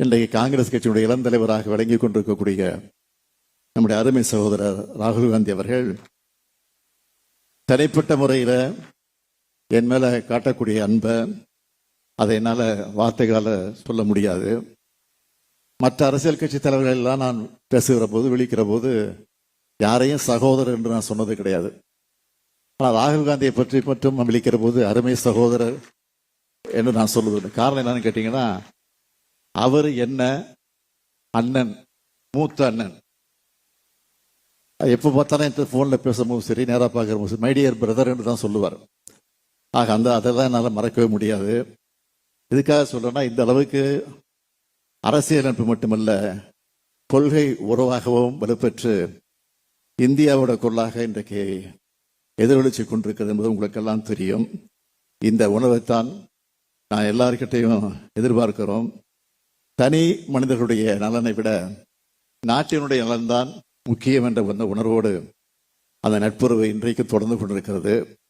இன்றைக்கு காங்கிரஸ் கட்சியினுடைய இளம் தலைவராக விளங்கிக் கொண்டிருக்கக்கூடிய நம்முடைய அருமை சகோதரர் ராகுல் காந்தி அவர்கள் தனிப்பட்ட முறையில் என் மேல காட்டக்கூடிய அன்பை அதை என்னால் வார்த்தைகளால் சொல்ல முடியாது. மற்ற அரசியல் கட்சி தலைவர்கள் எல்லாம் நான் பேசுகிற போது விழிக்கிற போது யாரையும் சகோதரர் என்று நான் சொன்னது கிடையாது. ஆனால் ராகுல் காந்தியை பற்றி மட்டும் நான் விழிக்கிற போது அருமை சகோதரர் என்று நான் சொல்லுவது. காரணம் என்னன்னு கேட்டீங்கன்னா, அவர் என்ன அண்ணன், மூத்த அண்ணன். எப்போ பார்த்தாலும் என் ஃபோனில் பேசும்போது சரி, நேராக பார்க்குற போது மை டியர் பிரதர் என்று தான் சொல்லுவார். ஆக அதெல்லாம் என்னால் மறக்கவே முடியாது. இதுக்காக சொல்றேன்னா, இந்த அளவுக்கு அரசியல் நட்பு மட்டுமல்ல, கொள்கை உறவாகவும் வலுப்பெற்று இந்தியாவோட குரலாக இன்றைக்கு எதிரொலிச்சு கொண்டிருக்கிறது என்பது உங்களுக்கெல்லாம் தெரியும். இந்த உணர்வைத்தான் நான் எல்லார்கிட்டையும் எதிர்பார்க்கிறோம். தனி மனிதர்களுடைய நலனை விட நாட்டினுடைய நலன்தான் முக்கியம் என்ற உணர்வோடு அந்த நட்புறவு இன்றைக்கு தொடர்ந்து கொண்டிருக்கிறது.